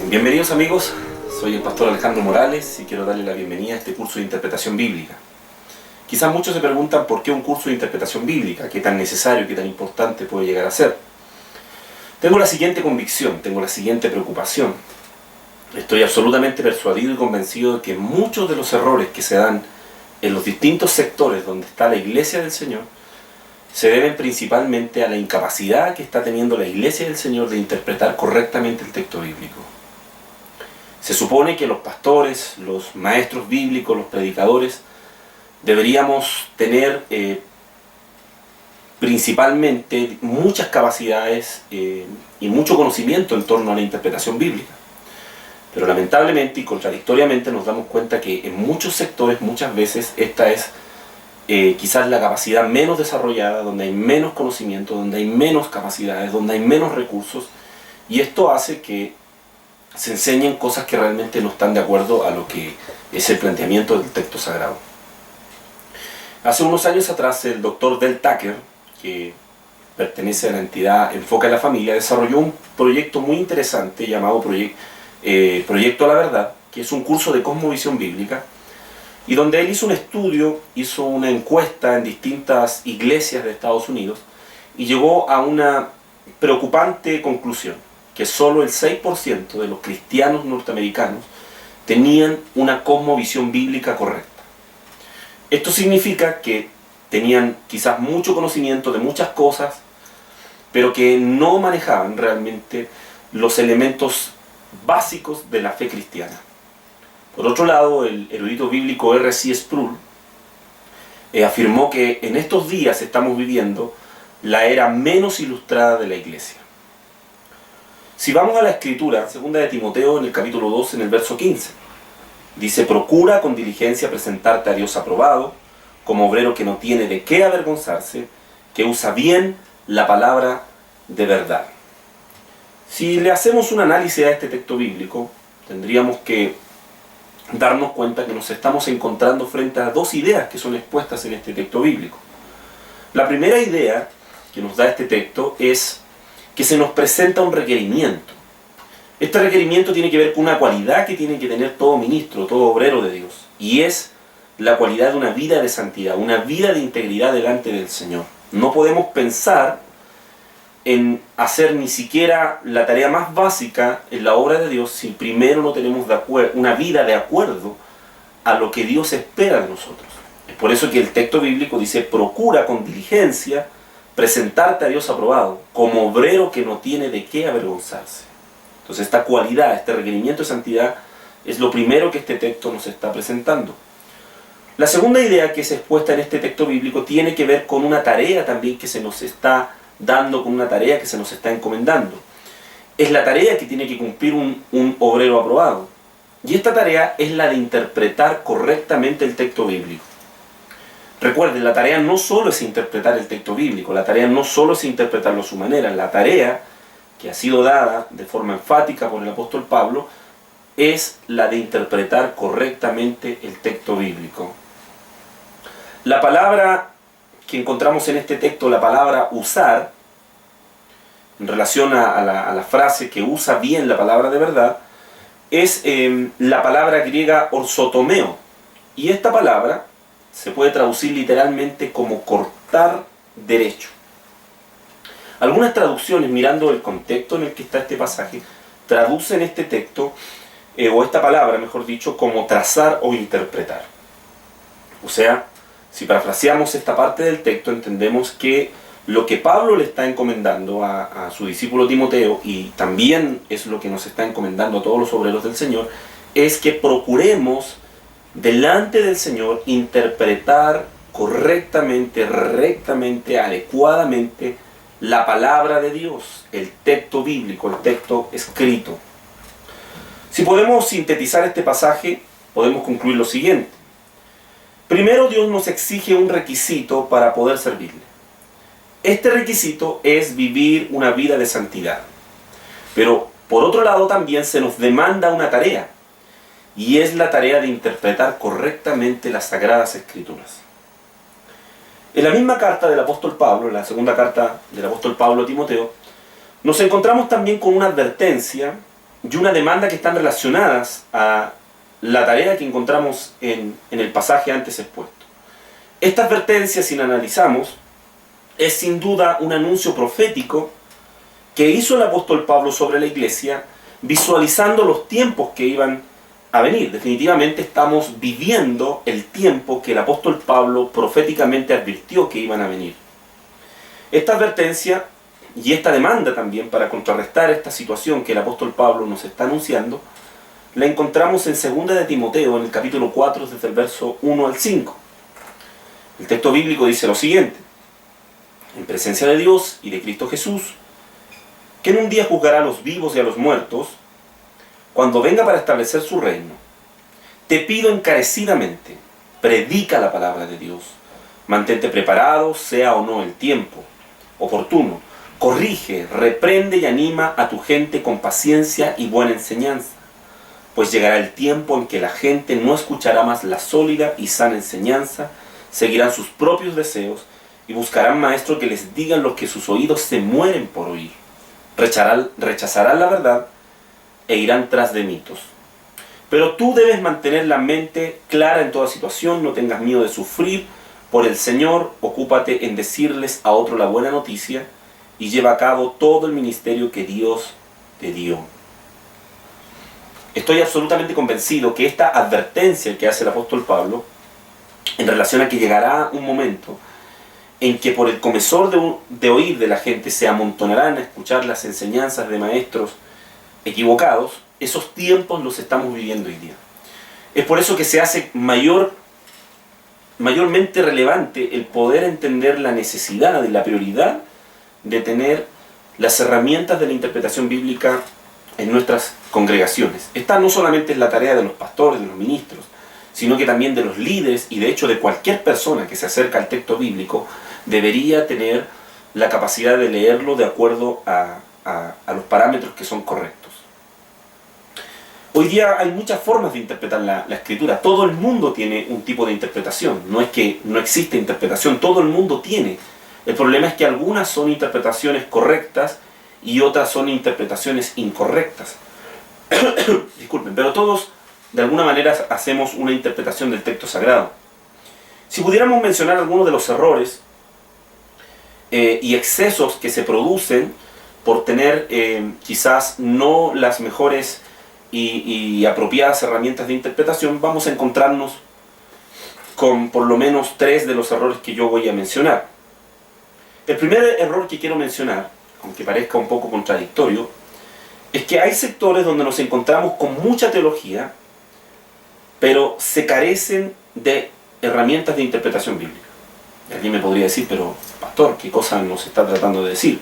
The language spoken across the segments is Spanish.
Bienvenidos amigos, soy el pastor Alejandro Morales y quiero darle la bienvenida a este curso de interpretación bíblica. Quizás muchos se preguntan por qué un curso de interpretación bíblica, qué tan necesario, qué tan importante puede llegar a ser. Tengo la siguiente convicción, tengo la siguiente preocupación. Estoy absolutamente persuadido y convencido de que muchos de los errores que se dan en los distintos sectores donde está la iglesia del Señor se deben principalmente a la incapacidad que está teniendo la iglesia del Señor de interpretar correctamente el texto bíblico. Se supone que los pastores, los maestros bíblicos, los predicadores, deberíamos tener principalmente muchas capacidades y mucho conocimiento en torno a la interpretación bíblica. Pero lamentablemente y contradictoriamente nos damos cuenta que en muchos sectores muchas veces esta es quizás la capacidad menos desarrollada, donde hay menos conocimiento, donde hay menos capacidades, donde hay menos recursos, y esto hace que se enseñen cosas que realmente no están de acuerdo a lo que es el planteamiento del texto sagrado. Hace unos años atrás el doctor Del Tucker, que pertenece a la entidad Enfoca en la Familia, desarrolló un proyecto muy interesante llamado Proyecto a la Verdad, que es un curso de cosmovisión bíblica, y donde él hizo un estudio, hizo una encuesta en distintas iglesias de Estados Unidos y llegó a una preocupante conclusión, que solo el 6% de los cristianos norteamericanos tenían una cosmovisión bíblica correcta. Esto significa que tenían quizás mucho conocimiento de muchas cosas, pero que no manejaban realmente los elementos básicos de la fe cristiana. Por otro lado, el erudito bíblico R.C. Sproul afirmó que en estos días estamos viviendo la era menos ilustrada de la iglesia. Si vamos a la escritura, 2 de Timoteo en el capítulo 2, en el verso 15, dice: procura con diligencia presentarte a Dios aprobado, como obrero que no tiene de qué avergonzarse, que usa bien la palabra de verdad. Si le hacemos un análisis a este texto bíblico, tendríamos que darnos cuenta que nos estamos encontrando frente a dos ideas que son expuestas en este texto bíblico. La primera idea que nos da este texto es que se nos presenta un requerimiento. Este requerimiento tiene que ver con una cualidad que tiene que tener todo ministro, todo obrero de Dios, y es la cualidad de una vida de santidad, una vida de integridad delante del Señor. No podemos pensar en hacer ni siquiera la tarea más básica en la obra de Dios si primero no tenemos una vida de acuerdo a lo que Dios espera de nosotros. Es por eso que el texto bíblico dice: procura con diligencia presentarte a Dios aprobado, como obrero que no tiene de qué avergonzarse. Entonces esta cualidad, este requerimiento de santidad, es lo primero que este texto nos está presentando. La segunda idea que es expuesta en este texto bíblico tiene que ver con una tarea también que se nos está dando, con una tarea que se nos está encomendando. Es la tarea que tiene que cumplir un obrero aprobado. Y esta tarea es la de interpretar correctamente el texto bíblico. Recuerden, la tarea no solo es interpretar el texto bíblico, la tarea no solo es interpretarlo a su manera, la tarea que ha sido dada de forma enfática por el apóstol Pablo es la de interpretar correctamente el texto bíblico. La palabra que encontramos en este texto, la palabra usar, en relación a la frase que usa bien la palabra de verdad, es la palabra griega orsotomeo. Y esta palabra se puede traducir literalmente como cortar derecho. Algunas traducciones, mirando el contexto en el que está este pasaje, traducen este texto, o esta palabra, mejor dicho, como trazar o interpretar. O sea, si parafraseamos esta parte del texto, entendemos que lo que Pablo le está encomendando a su discípulo Timoteo, y también es lo que nos está encomendando a todos los obreros del Señor, es que procuremos delante del Señor interpretar correctamente, rectamente, adecuadamente la palabra de Dios, el texto bíblico, el texto escrito. Si podemos sintetizar este pasaje, podemos concluir lo siguiente. Primero, Dios nos exige un requisito para poder servirle. Este requisito es vivir una vida de santidad. Pero por otro lado también se nos demanda una tarea, y es la tarea de interpretar correctamente las Sagradas Escrituras. En la misma carta del apóstol Pablo, la segunda carta del apóstol Pablo a Timoteo, nos encontramos también con una advertencia y una demanda que están relacionadas a la tarea que encontramos en el pasaje antes expuesto. Esta advertencia, si la analizamos, es sin duda un anuncio profético que hizo el apóstol Pablo sobre la iglesia, visualizando los tiempos que iban a venir. Definitivamente estamos viviendo el tiempo que el apóstol Pablo proféticamente advirtió que iban a venir. Esta advertencia y esta demanda también para contrarrestar esta situación que el apóstol Pablo nos está anunciando, la encontramos en 2 de Timoteo, en el capítulo 4, desde el verso 1 al 5. El texto bíblico dice lo siguiente: en presencia de Dios y de Cristo Jesús, que en un día juzgará a los vivos y a los muertos, cuando venga para establecer su reino, te pido encarecidamente, predica la palabra de Dios, mantente preparado, sea o no el tiempo oportuno, corrige, reprende y anima a tu gente con paciencia y buena enseñanza, pues llegará el tiempo en que la gente no escuchará más la sólida y sana enseñanza, seguirán sus propios deseos y buscarán maestros que les digan lo que sus oídos se mueren por oír. Rechazarán la verdad e irán tras de mitos. Pero tú debes mantener la mente clara en toda situación, no tengas miedo de sufrir por el Señor, ocúpate en decirles a otro la buena noticia y lleva a cabo todo el ministerio que Dios te dio. Estoy absolutamente convencido que esta advertencia que hace el apóstol Pablo, en relación a que llegará un momento en que por el comezor de oír de la gente se amontonarán a escuchar las enseñanzas de maestros equivocados, esos tiempos los estamos viviendo hoy día. Es por eso que se hace mayormente relevante el poder entender la necesidad y la prioridad de tener las herramientas de la interpretación bíblica en nuestras congregaciones. Esta no solamente es la tarea de los pastores, de los ministros, sino que también de los líderes y de hecho de cualquier persona que se acerca al texto bíblico debería tener la capacidad de leerlo de acuerdo a los parámetros que son correctos. Hoy día hay muchas formas de interpretar la escritura. Todo el mundo tiene un tipo de interpretación. No es que no existe interpretación, todo el mundo tiene. El problema es que algunas son interpretaciones correctas y otras son interpretaciones incorrectas. Disculpen, pero todos de alguna manera hacemos una interpretación del texto sagrado. Si pudiéramos mencionar algunos de los errores y excesos que se producen por tener quizás no las mejores y apropiadas herramientas de interpretación, vamos a encontrarnos con por lo menos 3 de los errores que yo voy a mencionar. El primer error que quiero mencionar, aunque parezca un poco contradictorio, es que hay sectores donde nos encontramos con mucha teología, pero se carecen de herramientas de interpretación bíblica. Y alguien me podría decir, pero pastor, ¿qué cosa nos está tratando de decir?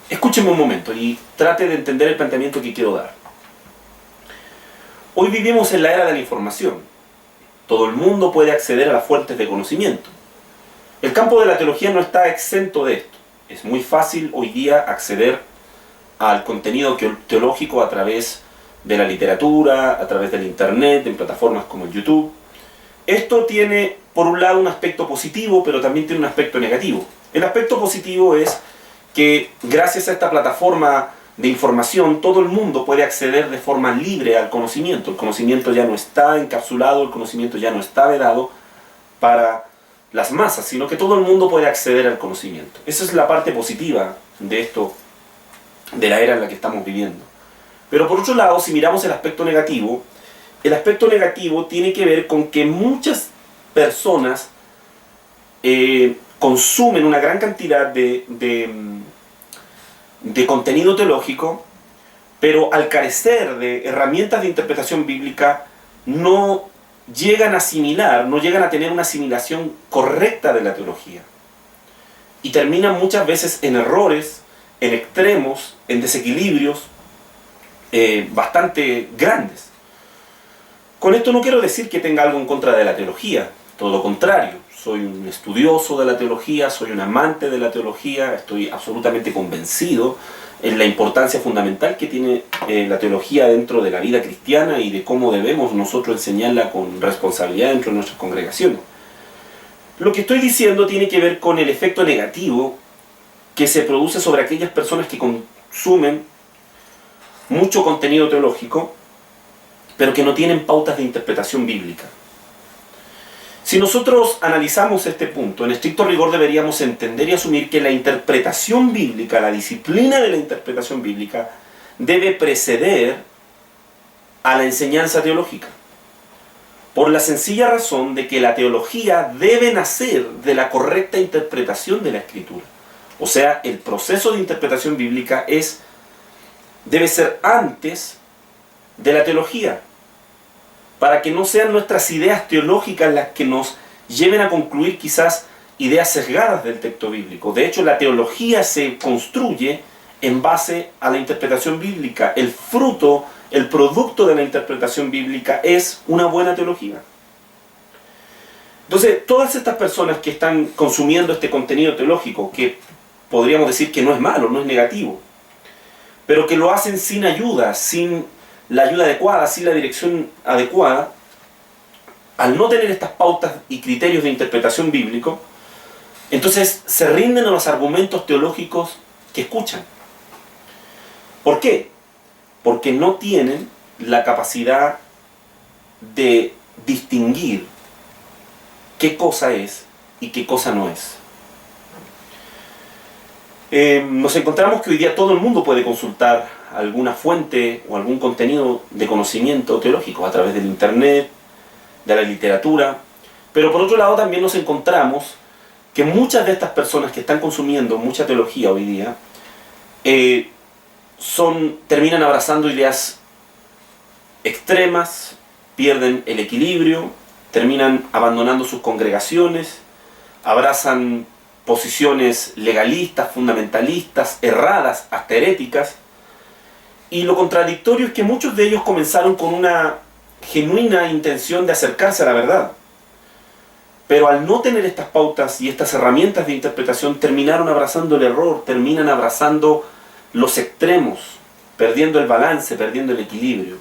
Escúcheme un momento y trate de entender el planteamiento que quiero dar. Hoy vivimos en la era de la información. Todo el mundo puede acceder a las fuentes de conocimiento. El campo de la teología no está exento de esto. Es muy fácil hoy día acceder al contenido teológico a través de la literatura, a través del internet, en plataformas como el YouTube. Esto tiene, por un lado, un aspecto positivo, pero también tiene un aspecto negativo. El aspecto positivo es que gracias a esta plataforma de información, todo el mundo puede acceder de forma libre al conocimiento. El conocimiento ya no está encapsulado, el conocimiento ya no está vedado para las masas, sino que todo el mundo puede acceder al conocimiento. Esa es la parte positiva de esto, de la era en la que estamos viviendo. Pero por otro lado, si miramos el aspecto negativo tiene que ver con que muchas personas consumen una gran cantidad de contenido teológico, pero al carecer de herramientas de interpretación bíblica no llegan a asimilar, no llegan a tener una asimilación correcta de la teología. Y terminan muchas veces en errores, en extremos, en desequilibrios bastante grandes. Con esto no quiero decir que tenga algo en contra de la teología, todo lo contrario. Soy un estudioso de la teología, soy un amante de la teología, estoy absolutamente convencido en la importancia fundamental que tiene la teología dentro de la vida cristiana y de cómo debemos nosotros enseñarla con responsabilidad dentro de nuestras congregaciones. Lo que estoy diciendo tiene que ver con el efecto negativo que se produce sobre aquellas personas que consumen mucho contenido teológico, pero que no tienen pautas de interpretación bíblica. Si nosotros analizamos este punto, en estricto rigor deberíamos entender y asumir que la interpretación bíblica, la disciplina de la interpretación bíblica, debe preceder a la enseñanza teológica. Por la sencilla razón de que la teología debe nacer de la correcta interpretación de la Escritura. O sea, el proceso de interpretación bíblica debe ser antes de la teología, para que no sean nuestras ideas teológicas las que nos lleven a concluir quizás ideas sesgadas del texto bíblico. De hecho, la teología se construye en base a la interpretación bíblica. El fruto, el producto de la interpretación bíblica es una buena teología. Entonces, todas estas personas que están consumiendo este contenido teológico, que podríamos decir que no es malo, no es negativo, pero que lo hacen sin ayuda, sin la ayuda adecuada, sin la dirección adecuada, al no tener estas pautas y criterios de interpretación bíblico, entonces se rinden a los argumentos teológicos que escuchan. ¿Por qué? Porque no tienen la capacidad de distinguir qué cosa es y qué cosa no es. Nos encontramos que hoy día todo el mundo puede consultar alguna fuente o algún contenido de conocimiento teológico a través del internet, de la literatura, pero por otro lado también nos encontramos que muchas de estas personas que están consumiendo mucha teología hoy día terminan abrazando ideas extremas, pierden el equilibrio, terminan abandonando sus congregaciones, abrazan posiciones legalistas, fundamentalistas, erradas, hasta heréticas. Y lo contradictorio es que muchos de ellos comenzaron con una genuina intención de acercarse a la verdad. Pero al no tener estas pautas y estas herramientas de interpretación, terminaron abrazando el error, terminan abrazando los extremos, perdiendo el balance, perdiendo el equilibrio.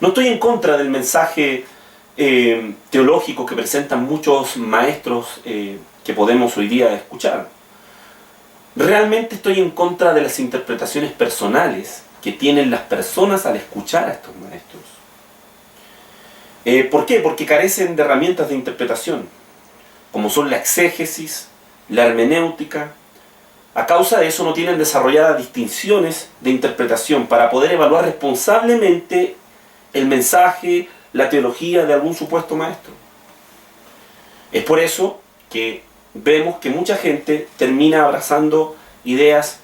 No estoy en contra del mensaje teológico que presentan muchos maestros que podemos hoy día escuchar. Realmente estoy en contra de las interpretaciones personales que tienen las personas al escuchar a estos maestros. ¿Por qué? Porque carecen de herramientas de interpretación, como son la exégesis, la hermenéutica. A causa de eso no tienen desarrolladas distinciones de interpretación para poder evaluar responsablemente el mensaje, la teología de algún supuesto maestro. Es por eso que vemos que mucha gente termina abrazando ideas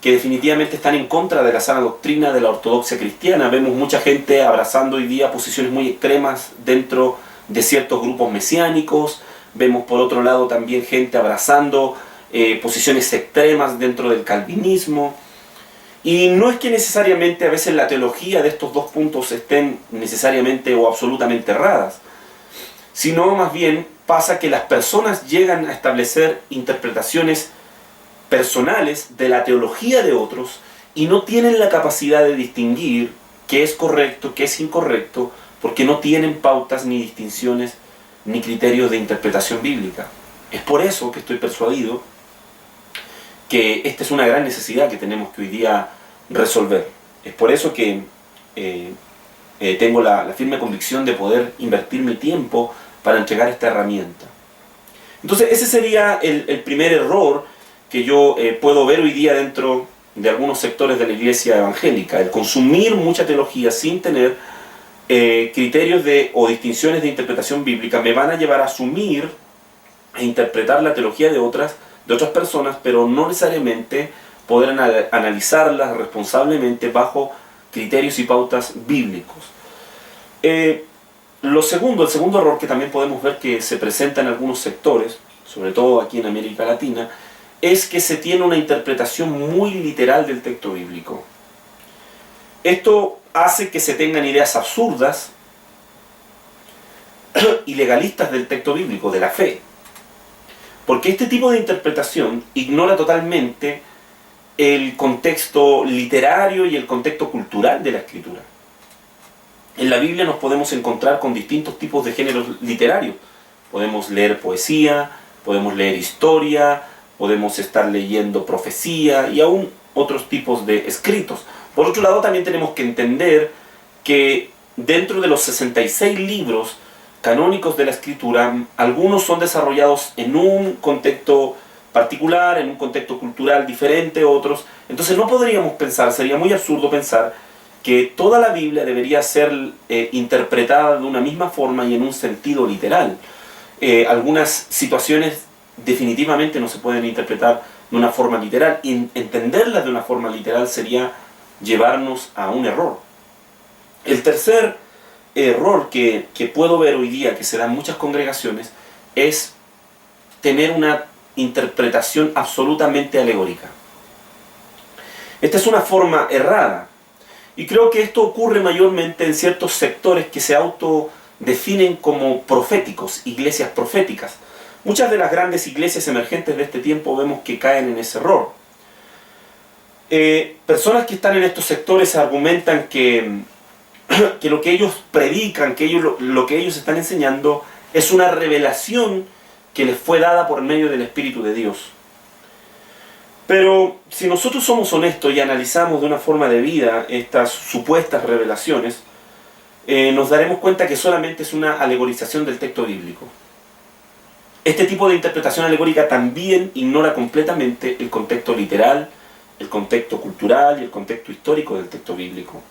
que definitivamente están en contra de la sana doctrina de la ortodoxia cristiana. Vemos mucha gente abrazando hoy día posiciones muy extremas dentro de ciertos grupos mesiánicos. Vemos por otro lado también gente abrazando posiciones extremas dentro del calvinismo. Y no es que necesariamente a veces la teología de estos dos puntos estén necesariamente o absolutamente erradas, sino más bien pasa que las personas llegan a establecer interpretaciones personales de la teología de otros y no tienen la capacidad de distinguir qué es correcto, qué es incorrecto, porque no tienen pautas ni distinciones ni criterios de interpretación bíblica. Es por eso que estoy persuadido que esta es una gran necesidad que tenemos que hoy día resolver. Es por eso que tengo la firme convicción de poder invertir mi tiempo para entregar esta herramienta. Entonces ese sería el primer error que yo puedo ver hoy día dentro de algunos sectores de la iglesia evangélica, el consumir mucha teología sin tener criterios o distinciones de interpretación bíblica me van a llevar a asumir e interpretar la teología de otras personas, pero no necesariamente poder analizarlas responsablemente bajo criterios y pautas bíblicos. El segundo error que también podemos ver que se presenta en algunos sectores, sobre todo aquí en América Latina, es que se tiene una interpretación muy literal del texto bíblico. Esto hace que se tengan ideas absurdas y legalistas del texto bíblico, de la fe. Porque este tipo de interpretación ignora totalmente el contexto literario y el contexto cultural de la escritura. En la Biblia nos podemos encontrar con distintos tipos de géneros literarios. Podemos leer poesía, podemos leer historia, podemos estar leyendo profecía y aún otros tipos de escritos. Por otro lado, también tenemos que entender que dentro de los 66 libros canónicos de la Escritura, algunos son desarrollados en un contexto particular, en un contexto cultural diferente, otros. Entonces no podríamos pensar, sería muy absurdo pensar que toda la Biblia debería ser interpretada de una misma forma y en un sentido literal. Algunas situaciones definitivamente no se pueden interpretar de una forma literal, y entenderlas de una forma literal sería llevarnos a un error. El tercer error que puedo ver hoy día que se da en muchas congregaciones es tener una interpretación absolutamente alegórica. Esta es una forma errada, y creo que esto ocurre mayormente en ciertos sectores que se autodefinen como proféticos, iglesias proféticas. Muchas de las grandes iglesias emergentes de este tiempo vemos que caen en ese error. Personas que están en estos sectores argumentan que lo que ellos predican, lo que ellos están enseñando es una revelación que les fue dada por medio del Espíritu de Dios. Pero si nosotros somos honestos y analizamos de una forma de vida estas supuestas revelaciones, nos daremos cuenta que solamente es una alegorización del texto bíblico. Este tipo de interpretación alegórica también ignora completamente el contexto literal, el contexto cultural y el contexto histórico del texto bíblico.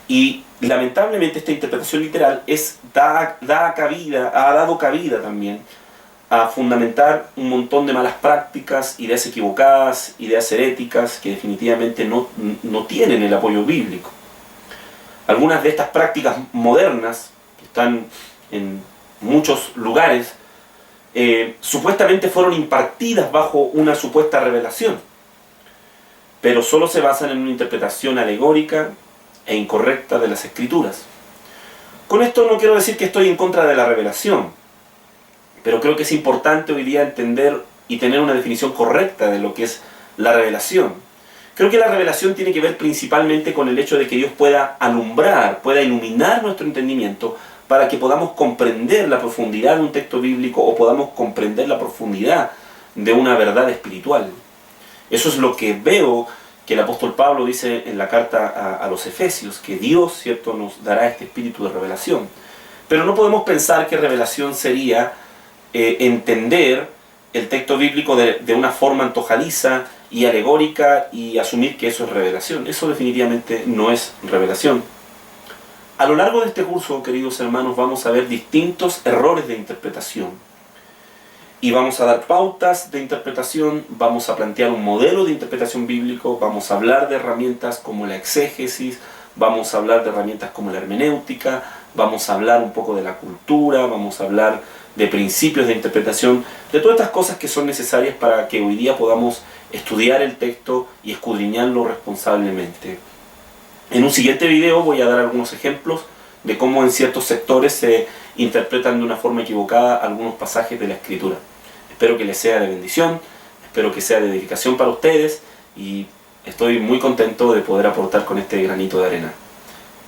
Y lamentablemente esta interpretación literal ha dado cabida también a fundamentar un montón de malas prácticas, ideas equivocadas, ideas heréticas que definitivamente no tienen el apoyo bíblico. Algunas de estas prácticas modernas, que están en muchos lugares, supuestamente fueron impartidas bajo una supuesta revelación, pero solo se basan en una interpretación alegórica e incorrecta de las Escrituras. Con esto no quiero decir que estoy en contra de la revelación, pero creo que es importante hoy día entender y tener una definición correcta de lo que es la revelación. Creo que la revelación tiene que ver principalmente con el hecho de que Dios pueda alumbrar, pueda iluminar nuestro entendimiento para que podamos comprender la profundidad de un texto bíblico o podamos comprender la profundidad de una verdad espiritual. Eso es lo que veo que el apóstol Pablo dice en la carta a los Efesios, que Dios, ¿cierto?, nos dará este espíritu de revelación. Pero no podemos pensar que revelación sería entender el texto bíblico de una forma antojadiza y alegórica y asumir que eso es revelación. Eso definitivamente no es revelación. A lo largo de este curso, queridos hermanos, vamos a ver distintos errores de interpretación. Y vamos a dar pautas de interpretación, vamos a plantear un modelo de interpretación bíblico, vamos a hablar de herramientas como la exégesis, vamos a hablar de herramientas como la hermenéutica, vamos a hablar un poco de la cultura, vamos a hablar de principios de interpretación, de todas estas cosas que son necesarias para que hoy día podamos estudiar el texto y escudriñarlo responsablemente. En un siguiente video voy a dar algunos ejemplos de cómo en ciertos sectores se interpretan de una forma equivocada algunos pasajes de la Escritura. Espero que les sea de bendición, espero que sea de edificación para ustedes y estoy muy contento de poder aportar con este granito de arena.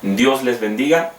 Dios les bendiga.